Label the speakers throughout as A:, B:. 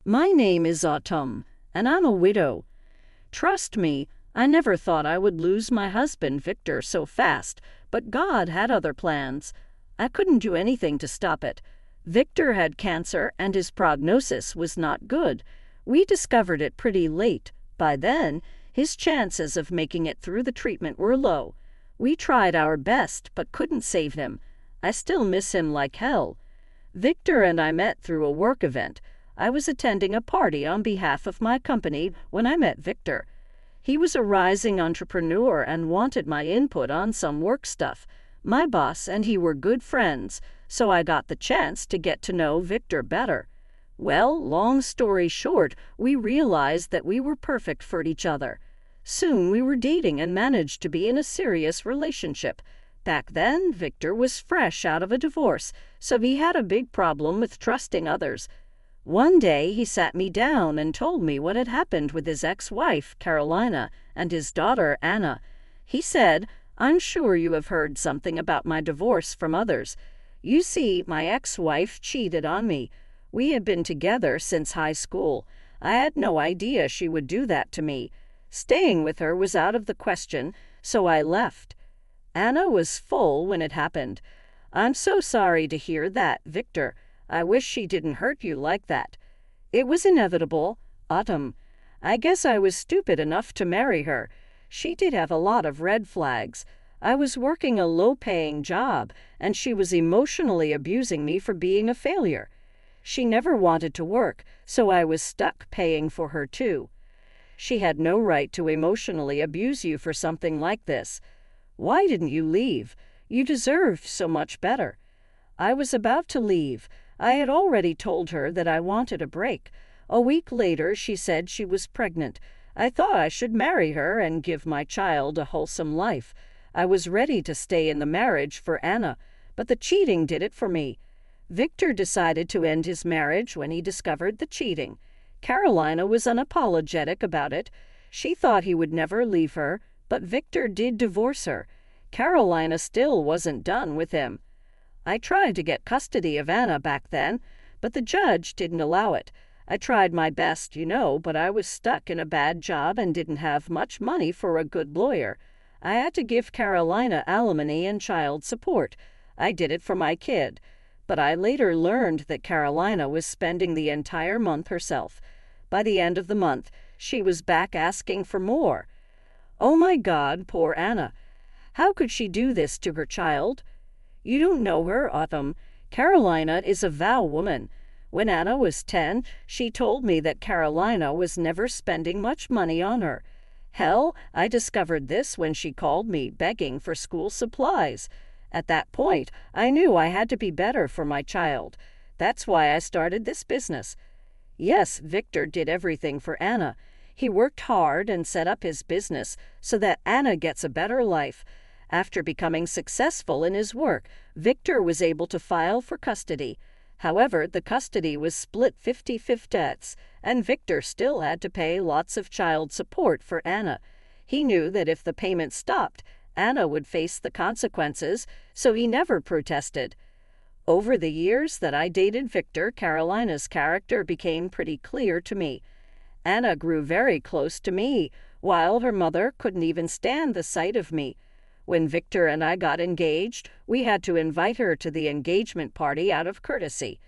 A: My name is Autumn, and I'm a widow. Trust me, I never thought I would lose my husband Victor so fast, but God had other plans. I couldn't do anything to stop it. Victor had cancer, and his prognosis was not good. We discovered it pretty late. By then, his chances of making it through the treatment were low. We tried our best, but couldn't save him. I still miss him like hell. Victor and I met through a work event. I was attending a party on behalf of my company when I met Victor. He was a rising entrepreneur and wanted my input on some work stuff. My boss and he were good friends, so I got the chance to get to know Victor better. Well, long story short, we realized that we were perfect for each other. Soon we were dating and managed to be in a serious relationship. Back then, Victor was fresh out of a divorce, so he had a big problem with trusting others. One day he sat me down and told me what had happened with his ex-wife, Carolina, and his daughter, Anna. He said, "I'm sure you have heard something about my divorce from others. You see, my ex-wife cheated on me. We had been together since high school. I had no idea she would do that to me. Staying with her was out of the question, so I left. Anna was full when it happened. I'm so sorry to hear that, Victor. I wish she didn't hurt you like that. It was inevitable, Autumn. I guess I was stupid enough to marry her. She did have a lot of red flags. I was working a low-paying job, and she was emotionally abusing me for being a failure. She never wanted to work, so I was stuck paying for her too. She had no right to emotionally abuse you for something like this. Why didn't you leave? You deserved so much better." I was about to leave. I had already told her that I wanted a break. A week later, she said she was pregnant. I thought I should marry her and give my child a wholesome life. I was ready to stay in the marriage for Anna, but the cheating did it for me. Victor decided to end his marriage when he discovered the cheating. Carolina was unapologetic about it. She thought he would never leave her, but Victor did divorce her. Carolina still wasn't done with him. I tried to get custody of Anna back then, but the judge didn't allow it. I tried my best, but I was stuck in a bad job and didn't have much money for a good lawyer. I had to give Carolina alimony and child support. I did it for my kid. But I later learned that Carolina was spending the entire month herself. By the end of the month, she was back asking for more. Oh my God, poor Anna. How could she do this to her child? You don't know her, Autumn. Carolina is a vow woman. When Anna was 10, she told me that Carolina was never spending much money on her. Hell, I discovered this when she called me begging for school supplies. At that point, I knew I had to be better for my child. That's why I started this business. Yes, Victor did everything for Anna. He worked hard and set up his business so that Anna gets a better life. After becoming successful in his work, Victor was able to file for custody. However, the custody was split 50-50, and Victor still had to pay lots of child support for Anna. He knew that if the payment stopped, Anna would face the consequences, so he never protested. Over the years that I dated Victor, Carolina's character became pretty clear to me. Anna grew very close to me, while her mother couldn't even stand the sight of me. When Victor and I got engaged, we had to invite her to the engagement party out of courtesy.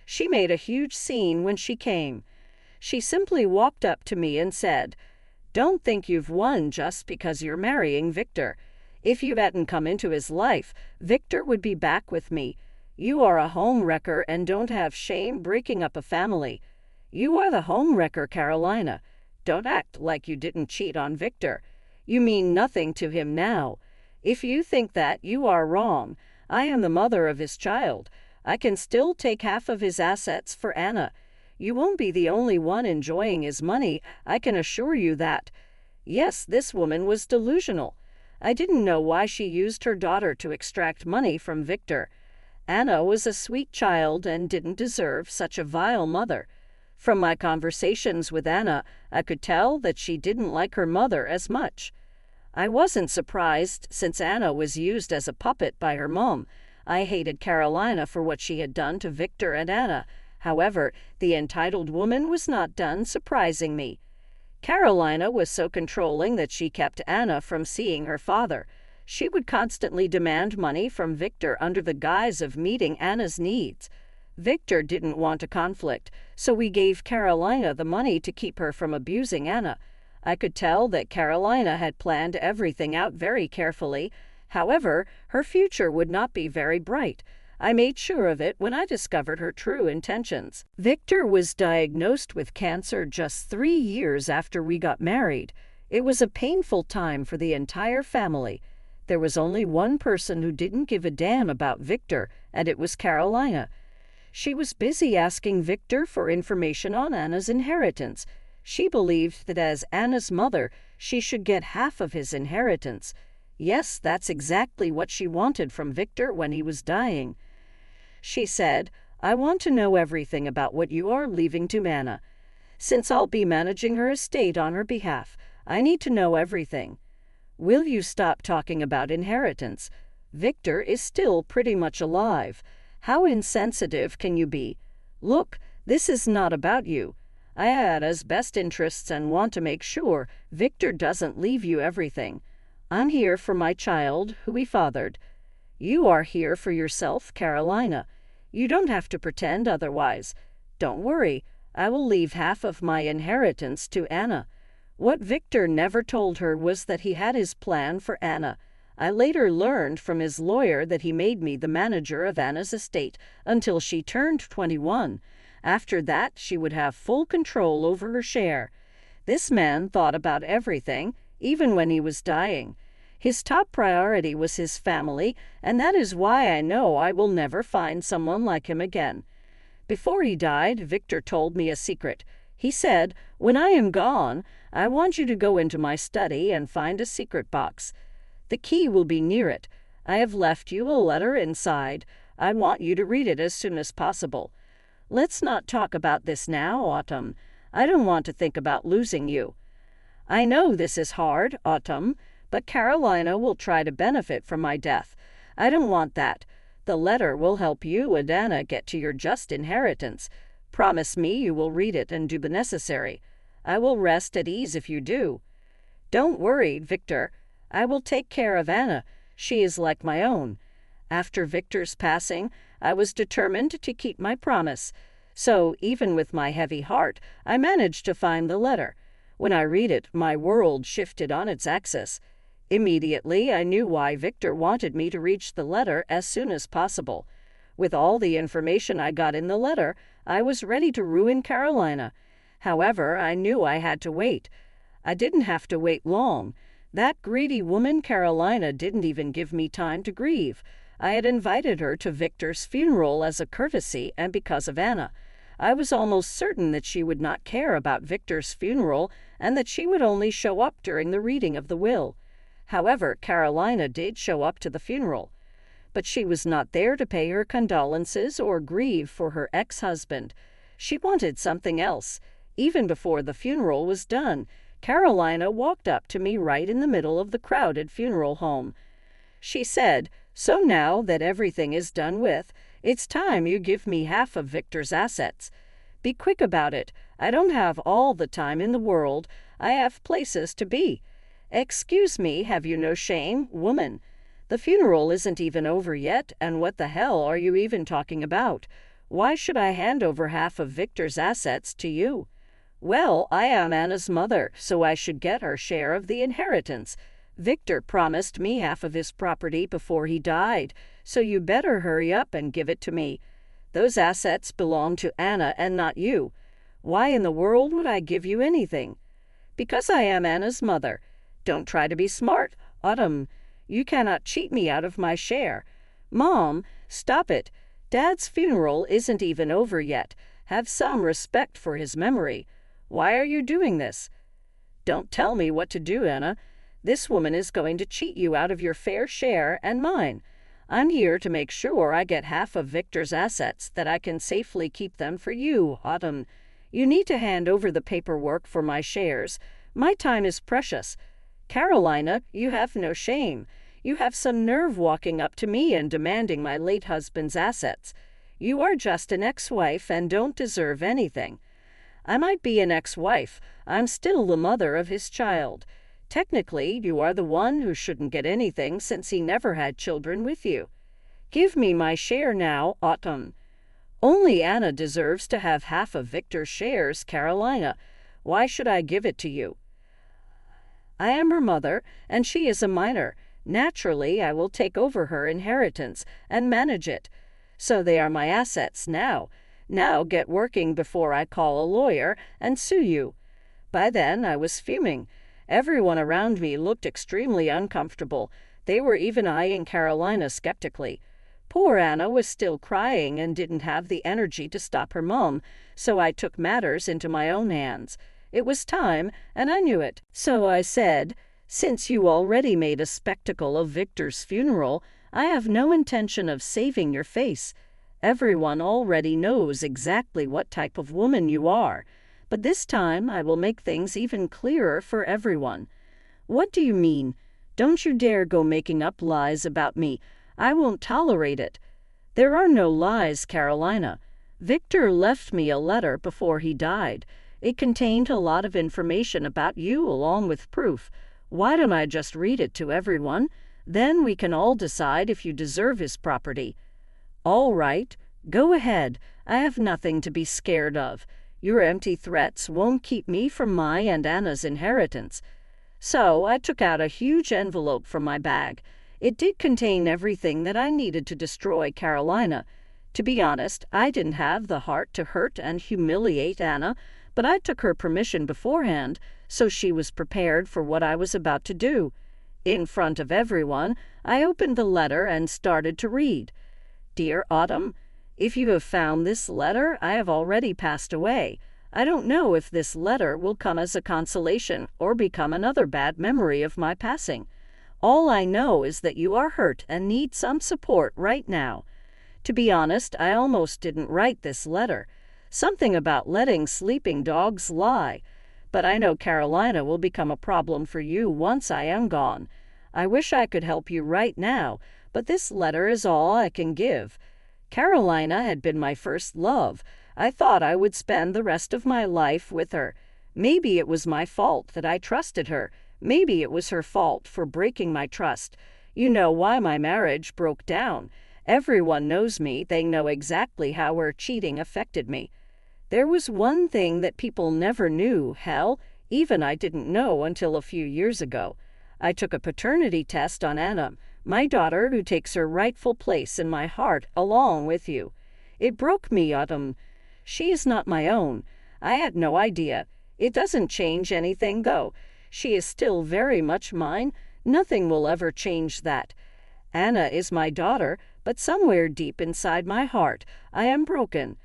A: She made a huge scene when she came. She simply walked up to me and said, "Don't think you've won just because you're marrying Victor. If you hadn't come into his life, Victor would be back with me. You are a home wrecker and don't have shame breaking up a family. You are the home wrecker, Carolina. Don't act like you didn't cheat on Victor. You mean nothing to him now. If you think that, you are wrong. I am the mother of his child. I can still take half of his assets for Anna. You won't be the only one enjoying his money, I can assure you that." Yes, this woman was delusional. I didn't know why she used her daughter to extract money from Victor. Anna was a sweet child and didn't deserve such a vile mother. From my conversations with Anna, I could tell that she didn't like her mother as much. I wasn't surprised, since Anna was used as a puppet by her mom. I hated Carolina for what she had done to Victor and Anna. However, the entitled woman was not done surprising me. Carolina was so controlling that she kept Anna from seeing her father. She would constantly demand money from Victor under the guise of meeting Anna's needs. Victor didn't want a conflict, so we gave Carolina the money to keep her from abusing Anna. I could tell that Carolina had planned everything out very carefully. However, her future would not be very bright. I made sure of it when I discovered her true intentions. Victor was diagnosed with cancer just 3 years after we got married. It was a painful time for the entire family. There was only one person who didn't give a damn about Victor, and it was Carolina. She was busy asking Victor for information on Anna's inheritance. She believed that as Anna's mother, she should get half of his inheritance. Yes, that's exactly what she wanted from Victor when he was dying. She said, "I want to know everything about what you are leaving to Anna. Since I'll be managing her estate on her behalf, I need to know everything. Will you stop talking about inheritance? Victor is still pretty much alive. How insensitive can you be? Look, this is not about you. I had Anna's best interests and want to make sure Victor doesn't leave you everything. I'm here for my child, who he fathered. You are here for yourself, Carolina. You don't have to pretend otherwise. Don't worry, I will leave half of my inheritance to Anna." What Victor never told her was that he had his plan for Anna. I later learned from his lawyer that he made me the manager of Anna's estate until she turned 21. After that, she would have full control over her share. This man thought about everything, even when he was dying. His top priority was his family, and that is why I know I will never find someone like him again. Before he died, Victor told me a secret. He said, "When I am gone, I want you to go into my study and find a secret box. The key will be near it. I have left you a letter inside. I want you to read it as soon as possible. Let's not talk about this now, Autumn. I don't want to think about losing you. I know this is hard, Autumn, but Carolina will try to benefit from my death. I don't want that. The letter will help you and Anna get to your just inheritance. Promise me you will read it and do the necessary. I will rest at ease if you do. Don't worry, Victor. I will take care of Anna. She is like my own." After Victor's passing, I was determined to keep my promise. So, even with my heavy heart, I managed to find the letter. When I read it, my world shifted on its axis. Immediately, I knew why Victor wanted me to reach the letter as soon as possible. With all the information I got in the letter, I was ready to ruin Carolina. However, I knew I had to wait. I didn't have to wait long. That greedy woman Carolina didn't even give me time to grieve. I had invited her to Victor's funeral as a courtesy and because of Anna. I was almost certain that she would not care about Victor's funeral and that she would only show up during the reading of the will. However, Carolina did show up to the funeral. But she was not there to pay her condolences or grieve for her ex-husband. She wanted something else. Even before the funeral was done, Carolina walked up to me right in the middle of the crowded funeral home. She said, "So now that everything is done with, it's time you give me half of Victor's assets. Be quick about it. I don't have all the time in the world. I have places to be." "Excuse me, have you no shame, woman? The funeral isn't even over yet, and what the hell are you even talking about? Why should I hand over half of Victor's assets to you?" "Well, I am Anna's mother, so I should get her share of the inheritance. Victor promised me half of his property before he died, so you better hurry up and give it to me. Those assets belong to Anna and not you. Why in the world would I give you anything?" "Because I am Anna's mother. Don't try to be smart, Autumn. You cannot cheat me out of my share. Mom, stop it. Dad's funeral isn't even over yet. Have some respect for his memory. Why are you doing this?" "Don't tell me what to do, Anna. This woman is going to cheat you out of your fair share and mine. I'm here to make sure I get half of Victor's assets, that I can safely keep them for you, Autumn. You need to hand over the paperwork for my shares. My time is precious. Carolina, you have no shame. You have some nerve walking up to me and demanding my late husband's assets. You are just an ex-wife and don't deserve anything. I might be an ex-wife. I'm still the mother of his child. Technically, you are the one who shouldn't get anything since he never had children with you. Give me my share now, Autumn. Only Anna deserves to have half of Victor's shares, Carolina. Why should I give it to you? I am her mother, and she is a minor. Naturally, I will take over her inheritance and manage it. So they are my assets now. Now get working before I call a lawyer and sue you. By then, I was fuming. Everyone around me looked extremely uncomfortable. They were even eyeing Carolina skeptically. Poor Anna was still crying and didn't have the energy to stop her mom, so I took matters into my own hands. It was time, and I knew it. So I said, "Since you already made a spectacle of Victor's funeral, I have no intention of saving your face. Everyone already knows exactly what type of woman you are. But this time I will make things even clearer for everyone." "What do you mean? Don't you dare go making up lies about me. I won't tolerate it." "There are no lies, Carolina. Victor left me a letter before he died. It contained a lot of information about you along with proof. Why don't I just read it to everyone? Then we can all decide if you deserve his property." "All right, go ahead. I have nothing to be scared of. Your empty threats won't keep me from my and Anna's inheritance." So I took out a huge envelope from my bag. It did contain everything that I needed to destroy Carolina. To be honest, I didn't have the heart to hurt and humiliate Anna, but I took her permission beforehand, so she was prepared for what I was about to do. In front of everyone, I opened the letter and started to read. "Dear Autumn, if you have found this letter, I have already passed away. I don't know if this letter will come as a consolation or become another bad memory of my passing. All I know is that you are hurt and need some support right now. To be honest, I almost didn't write this letter. Something about letting sleeping dogs lie. But I know Carolina will become a problem for you once I am gone. I wish I could help you right now, but this letter is all I can give. Carolina had been my first love. I thought I would spend the rest of my life with her. Maybe it was my fault that I trusted her. Maybe it was her fault for breaking my trust. You know why my marriage broke down. Everyone knows me. They know exactly how her cheating affected me. There was one thing that people never knew, hell, even I didn't know until a few years ago. I took a paternity test on Anna, my daughter who takes her rightful place in my heart along with you. It broke me, Autumn. She is not my own. I had no idea. It doesn't change anything, though. She is still very much mine. Nothing will ever change that. Anna is my daughter, but somewhere deep inside my heart, I am broken.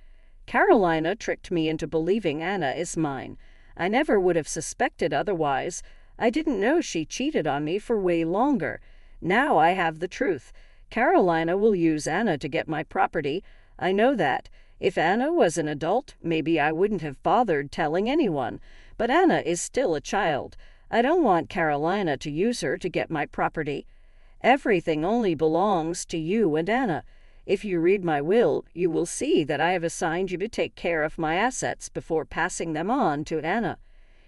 A: Carolina tricked me into believing Anna is mine. I never would have suspected otherwise. I didn't know she cheated on me for way longer. Now I have the truth. Carolina will use Anna to get my property. I know that. If Anna was an adult, maybe I wouldn't have bothered telling anyone. But Anna is still a child. I don't want Carolina to use her to get my property. Everything only belongs to you and Anna. If you read my will, you will see that I have assigned you to take care of my assets before passing them on to Anna.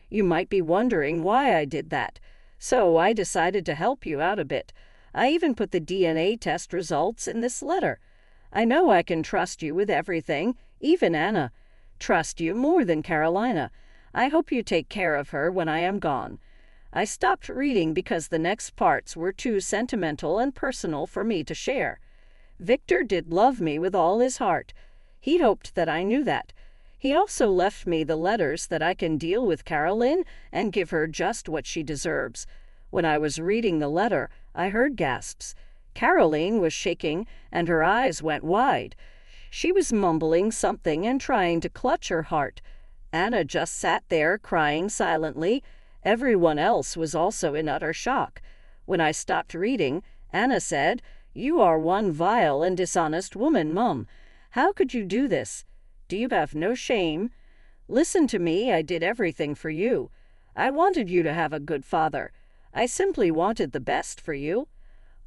A: You might be wondering why I did that. So I decided to help you out a bit. I even put the DNA test results in this letter. I know I can trust you with everything, even Anna. Trust you more than Carolina. I hope you take care of her when I am gone. I stopped reading because the next parts were too sentimental and personal for me to share. Victor did love me with all his heart. He hoped that I knew that. He also left me the letters that I can deal with Carolyn and give her just what she deserves. When I was reading the letter, I heard gasps. Caroline was shaking, and her eyes went wide. She was mumbling something and trying to clutch her heart. Anna just sat there crying silently. Everyone else was also in utter shock. When I stopped reading, Anna said, "You are one vile and dishonest woman, Mum. How could you do this? Do you have no shame? Listen to me, I did everything for you. I wanted you to have a good father. I simply wanted the best for you.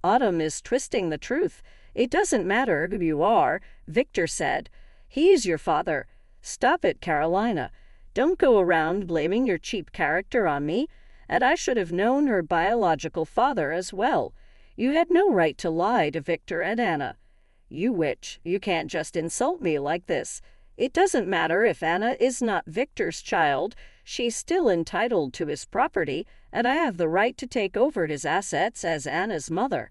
A: Autumn is twisting the truth. "It doesn't matter who you are," Victor said. "He's your father." "Stop it, Carolina. Don't go around blaming your cheap character on me. And I should have known her biological father as well. You had no right to lie to Victor and Anna." "You witch, you can't just insult me like this. It doesn't matter if Anna is not Victor's child. She's still entitled to his property, and I have the right to take over his assets as Anna's mother."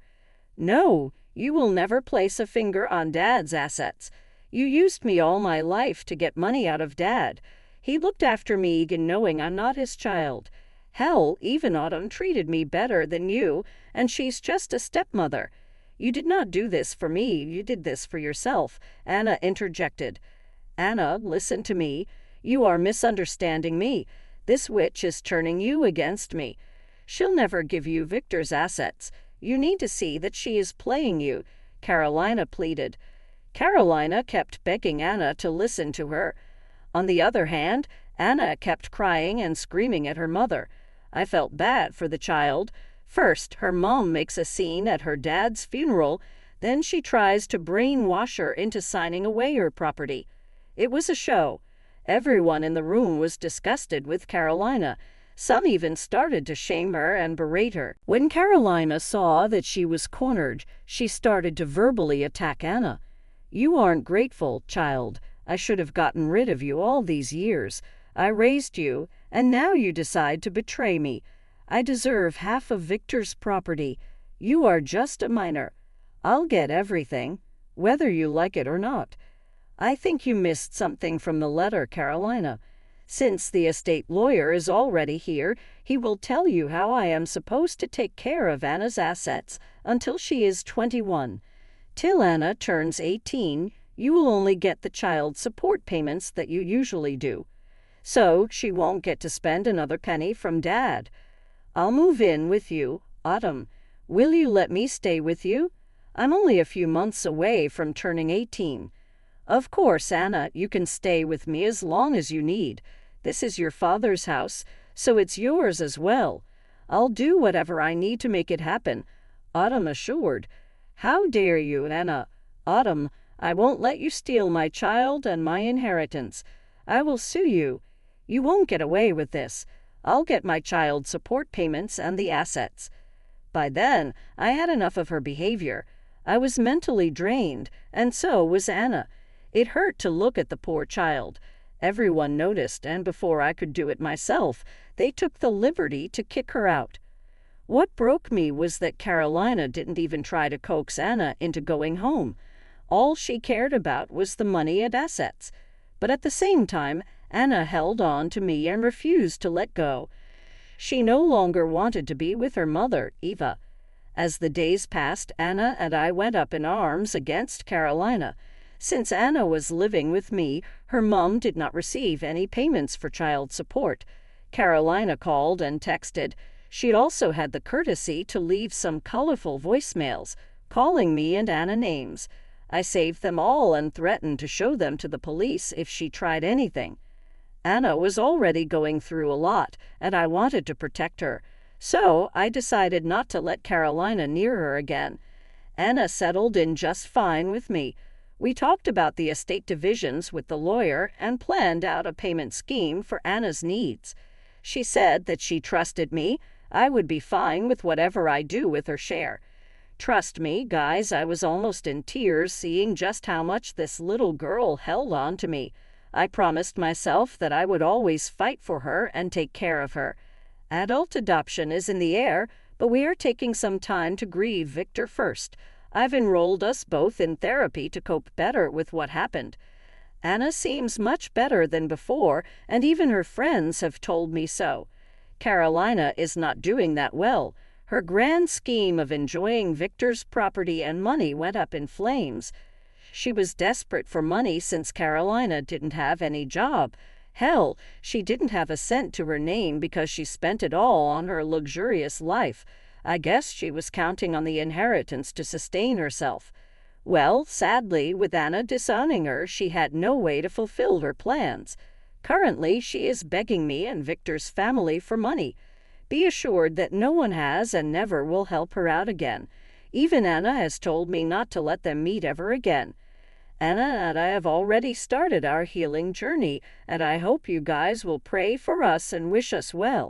A: "No, you will never place a finger on Dad's assets. You used me all my life to get money out of Dad. He looked after me even knowing I'm not his child. Hell, even Autumn treated me better than you, and she's just a stepmother." "You did not do this for me, you did this for yourself," Anna interjected. "Anna, listen to me. You are misunderstanding me. This witch is turning you against me. She'll never give you Victor's assets. You need to see that she is playing you," Carolina pleaded. Carolina kept begging Anna to listen to her. On the other hand, Anna kept crying and screaming at her mother. I felt bad for the child. First, her mom makes a scene at her dad's funeral. Then she tries to brainwash her into signing away her property. It was a show. Everyone in the room was disgusted with Carolina. Some even started to shame her and berate her. When Carolina saw that she was cornered, she started to verbally attack Anna. "You aren't grateful, child. I should have gotten rid of you all these years. I raised you, and now you decide to betray me. I deserve half of Victor's property. You are just a minor. I'll get everything, whether you like it or not." "I think you missed something from the letter, Carolina. Since the estate lawyer is already here, he will tell you how I am supposed to take care of Anna's assets until she is 21. Till Anna turns 18, you will only get the child support payments that you usually do. So she won't get to spend another penny from Dad. I'll move in with you, Autumn. Will you let me stay with you? I'm only a few months away from turning 18. Of course, Anna, you can stay with me as long as you need. This is your father's house, so it's yours as well. I'll do whatever I need to make it happen," Autumn assured. "How dare you, Anna? Autumn, I won't let you steal my child and my inheritance. I will sue you. You won't get away with this. I'll get my child support payments and the assets." By then, I had enough of her behavior. I was mentally drained, and so was Anna. It hurt to look at the poor child. Everyone noticed, and before I could do it myself, they took the liberty to kick her out. What broke me was that Carolina didn't even try to coax Anna into going home. All she cared about was the money and assets. But at the same time, Anna held on to me and refused to let go. She no longer wanted to be with her mother, Eva. As the days passed, Anna and I went up in arms against Carolina. Since Anna was living with me, her mom did not receive any payments for child support. Carolina called and texted. She'd also had the courtesy to leave some colorful voicemails, calling me and Anna names. I saved them all and threatened to show them to the police if she tried anything. Anna was already going through a lot, and I wanted to protect her. So I decided not to let Carolina near her again. Anna settled in just fine with me. We talked about the estate divisions with the lawyer and planned out a payment scheme for Anna's needs. She said that she trusted me. I would be fine with whatever I do with her share. Trust me, guys, I was almost in tears seeing just how much this little girl held on to me. I promised myself that I would always fight for her and take care of her. Adult adoption is in the air, but we are taking some time to grieve Victor first. I've enrolled us both in therapy to cope better with what happened. Anna seems much better than before, and even her friends have told me so. Carolina is not doing that well. Her grand scheme of enjoying Victor's property and money went up in flames. She was desperate for money since Carolina didn't have any job. Hell, she didn't have a cent to her name because she spent it all on her luxurious life. I guess she was counting on the inheritance to sustain herself. Well, sadly, with Anna disowning her, she had no way to fulfill her plans. Currently, she is begging me and Victor's family for money. Be assured that no one has and never will help her out again. Even Anna has told me not to let them meet ever again. Anna and I have already started our healing journey, and I hope you guys will pray for us and wish us well.